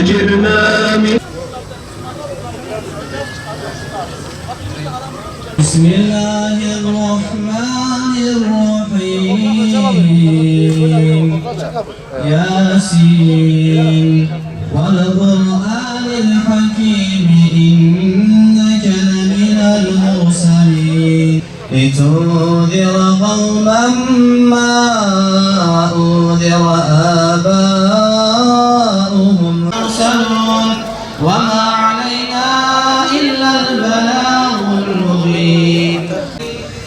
أجرنا من بسم الله الرحمن الرحيم ياسين والقرآن الحكيم إنك لمن المرسلين لتنذر قوما ما أنذر آباؤهم يرسلون وما علينا إلا البلاغ المبين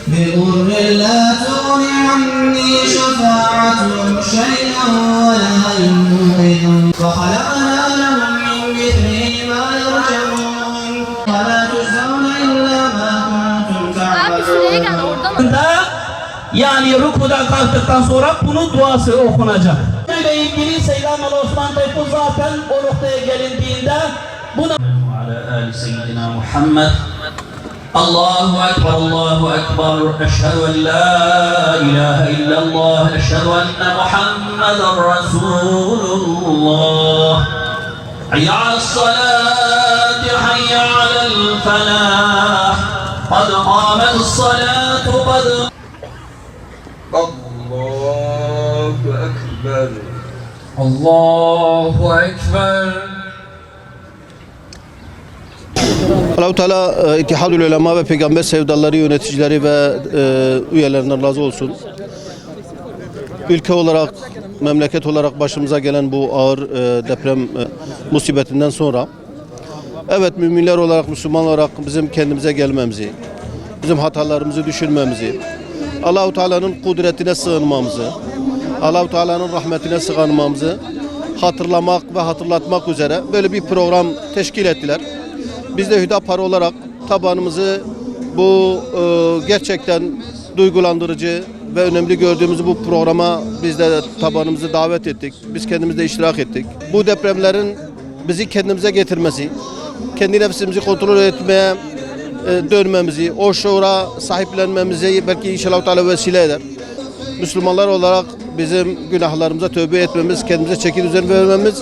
بأمر لا تغني عني شفاعتهم شيئا ولا ينقذون وخلقنا لهم من مثله ما يرجعون ولا تجزون إلا ما كنتم تعملون. Yani rükudan kalktıktan sonra bunun duası okunacak. Ile ilgili Seyyidina Osman Tayfur zaten o noktaya gelindiğinde buna ala ali Seyyidina Muhammed Allahu Ekber, Allahu Ekber, eşhedü en la ilahe illallah, eşhedü enne Muhammeden Resulullah. Hayya alas-salati, hayya alel felah, kad kâmetis salatu, kad Allahu Ekber. Allahu Ekber. Allah-u Teala İttihadül Ulema ve Peygamber sevdaları yöneticileri ve üyelerinden razı olsun. Ülke olarak, memleket olarak başımıza gelen bu ağır deprem musibetinden sonra evet müminler olarak, Müslüman olarak bizim kendimize gelmemizi, bizim hatalarımızı düşünmemizi, Allah-u Teala'nın kudretine sığınmamızı, Allah-u Teala'nın rahmetine sığınmamızı hatırlamak ve hatırlatmak üzere böyle bir program teşkil ettiler. Biz de Hüdapar olarak tabanımızı bu gerçekten duygulandırıcı ve önemli gördüğümüz bu programa biz de tabanımızı davet ettik. Biz kendimiz de iştirak ettik. Bu depremlerin bizi kendimize getirmesi, kendi nefsimizi kontrol etmeye dönmemizi, o şuura sahiplenmemizi belki inşallah Teala vesile eder. Müslümanlar olarak bizim günahlarımıza tövbe etmemiz, kendimize çeki düzen vermemiz,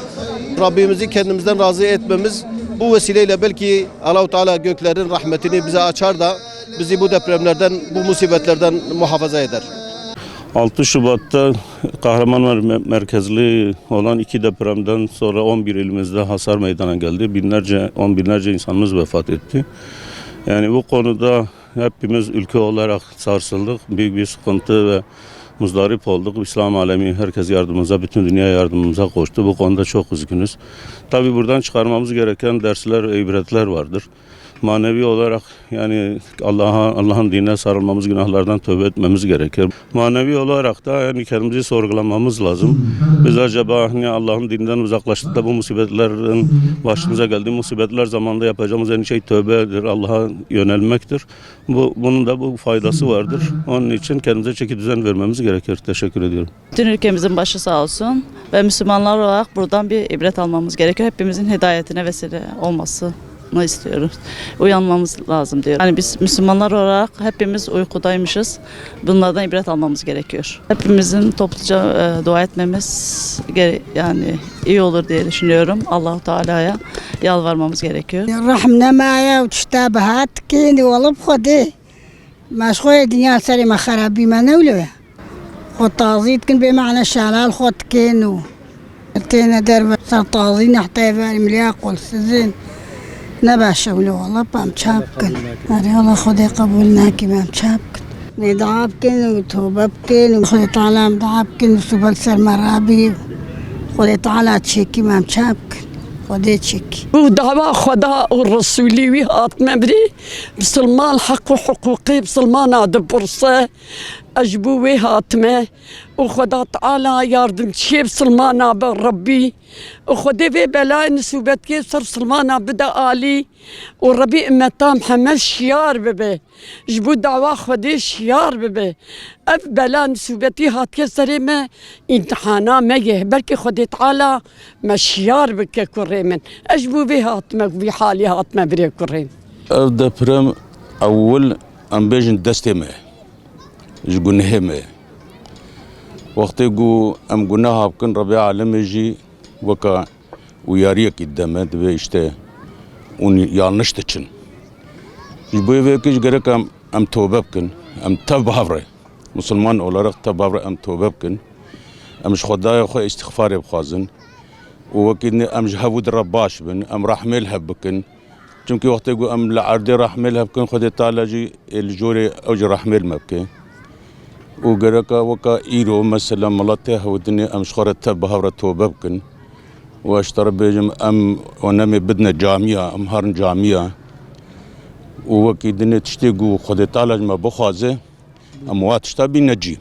Rabbimizi kendimizden razı etmemiz bu vesileyle belki Allah-u Teala göklerin rahmetini bize açar da bizi bu depremlerden, bu musibetlerden muhafaza eder. 6 Şubat'ta Kahramanmaraş merkezli olan 2 depremden sonra 11 ilimizde hasar meydana geldi. On binlerce insanımız vefat etti. Yani bu konuda hepimiz ülke olarak sarsıldık. Büyük bir sıkıntı ve muzdarip olduk. İslam alemi herkes yardımımıza, bütün dünya yardımımıza koştu. Bu konuda çok üzgünüz. Tabii buradan çıkarmamız gereken dersler, ibretler vardır. Manevi olarak yani Allah'ın dinine sarılmamız, günahlardan tövbe etmemiz gerekir. Manevi olarak da yani kendimizi sorgulamamız lazım. Biz acaba hani Allah'ın dininden uzaklaştık da bu musibetlerin başımıza geldiği musibetler zamanında yapacağımız en şey tövbedir, Allah'a yönelmektir. Bunun da bu faydası vardır. Onun için kendimize çeki düzen vermemiz gerekir. Teşekkür ediyorum. Bütün ülkemizin başı sağ olsun ve Müslümanlar olarak buradan bir ibret almamız gerekiyor. Hepimizin hidayetine vesile olması istiyoruz. Uyanmamız lazım diyor. Yani biz Müslümanlar olarak hepimiz uykudaymışız. Bunlardan ibret almamız gerekiyor. Hepimizin topluca dua etmemiz yani iyi olur diye düşünüyorum. Allah-u Teala'ya yalvarmamız gerekiyor. Rahmna ma'ya ve tiştabahat kendi olup khodi. Meşgul dünya seri ma kharabi ma nevle. Khod tazid kin bima'na şalal khod kenu. Tena derbe sar tazid hatta yani mliyaqul sizin. نباشا ولو والله بام شابكن أري الله خدي قبولنا كمان شابكن ندعابكن وتوبابكن وخدي طالع مدعابكن وسبل سر مرابي خدي طالع تشيكي مام شابكن خدي تشيكي ودعوة خدا والرسولي ويهات مبري بسلمان حق وحقوقي بسلمان عاد برصة أجبو ويهاتمه وخدا تعالى ياردم شي بسلمانا بالربي وخدي في بلاء نسوبت كيسر سلمانا بدا آلي وربي امتا محمد شيار ببي جبو دعوة خدي شيار ببي اف بلاء نسوبتي هات كيسري ما امتحانا ما يهبركي خدي تعالى ما شيار بك كريمن اجبو في هاتمك في حالي هاتما بري كريم Deprem أول أم بيجن دستمه جقول نهمه وقت يقول أم قلناها بكن ربيع عالم يجي وكا uyarıya gitmedi ve işte onu yanlış için. Bu eve ki gerek am tövbe bkin, am tabhavre. Müslüman olarak tabhavre am tövbe bkin. Am şhodaya xo istiğfar yapxazın. O vakit am jhavud rabbaş bin, am rahmel habkin. Çünkü vakti go am la'ardi rahmel habkin, Xwedê Teala jî el jorê ew jî rahmel mebke. O gereka weka îro mesela malatê hewdinê am ji xwe re tabhavre tövbe bkin. و اشترى بيجم ام ونمي بدنا جامعة ام هارن جامعة ووكي دنيا تشتيقو خدي تعالج ما بخازه اموات تشتبي نجي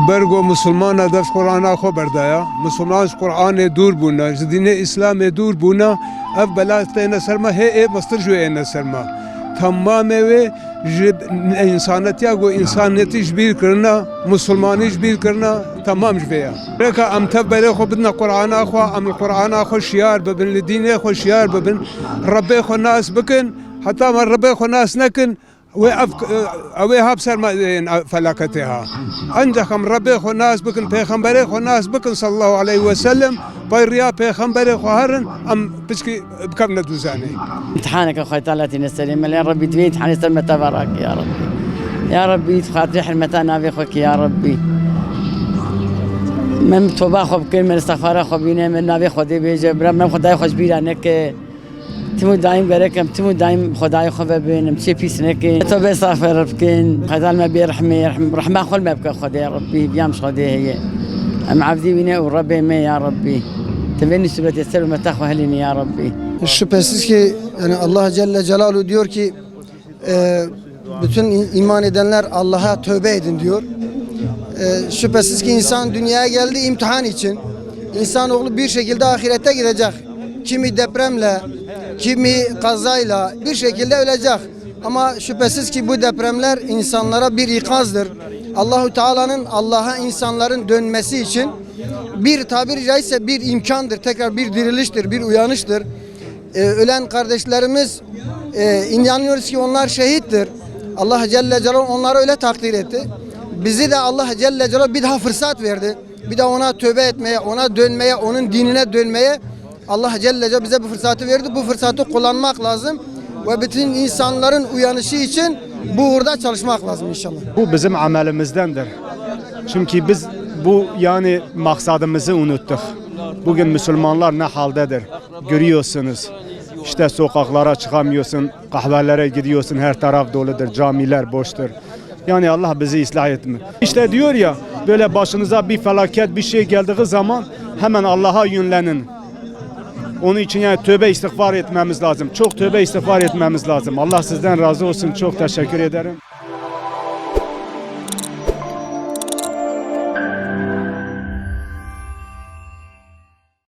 برگو مسلمان دف قرآن خو بردایا مسلمان قرآن دور بونا دین اسلام دور بونا اف بلات نسرما هي مستر جو نسرما تمام و انسانیت یا گو انسانیتی جبیر کرنا مسلمانی جبیر کرنا تمام جبیا رکا ام تبلی خو بدنا قرآن خو ام القرآن خو شیار ببن الدين خو شیار ببن ربي خو ناس بكن حتى ما ربي خو ناس نكن اويها بسرما فلاكتها عندكم ربي خو ناس بكن پیغمبري خو ناس بكن صلى الله عليه وسلم بايريا پیغمبري خو هرن ام بشكي بكم ندوزاني امتحانك اخوي طالتي نسلم يا ربي تبي امتحان يسلم تبارك يا ربي يا ربي خاطري حرمتنا نبي اخوك يا ربي من توبه خو بكل من استغفار خو بينه من نبي خدي بيجي من خدای خوش بیرانه که تمو دایم گرکم تمو دایم خدای خو ببینم چه پیس نکن تو به استغفار بکن خدای ما برحمه رحمه خل ما بك خدای ربي بيامش خدای هي ام عبدي بينه وربي ما يا ربي تبني سبت السلم تخوى هلني يا ربي. Şüphesiz ki yani Allah Celle Celaluhu diyor ki bütün iman edenler Allah'a tövbe edin diyor. Şüphesiz ki insan dünyaya geldi imtihan için. İnsanoğlu bir şekilde ahirete gidecek. Kimi depremle, kimi kazayla bir şekilde ölecek. Ama şüphesiz ki bu depremler insanlara bir ikazdır. Allahu Teala'nın Allah'a insanların dönmesi için bir tabiri caizse bir imkandır. Tekrar bir diriliştir, bir uyanıştır. Ölen kardeşlerimiz inanıyoruz ki onlar şehittir. Allah Celle Celaluhu onları öyle takdir etti. Bizi de Allah Celle Celaluhu bir daha fırsat verdi. Bir daha ona tövbe etmeye, ona dönmeye, onun dinine dönmeye Allah Celle Celaluhu bize bu fırsatı verdi. Bu fırsatı kullanmak lazım. Ve bütün insanların uyanışı için bu uğurda çalışmak lazım inşallah. Bu bizim amelimizdendir. Çünkü biz bu yani maksadımızı unuttuk. Bugün Müslümanlar ne haldedir? Görüyorsunuz. İşte sokaklara çıkamıyorsun, kahvelere gidiyorsun, her taraf doludur, camiler boştur. Yani Allah bizi ıslah etmiyor. İşte diyor ya, böyle başınıza bir felaket, bir şey geldiği zaman hemen Allah'a yönlenin. Onun için yani tövbe istiğfar etmemiz lazım. Çok tövbe istiğfar etmemiz lazım. Allah sizden razı olsun. Çok teşekkür ederim.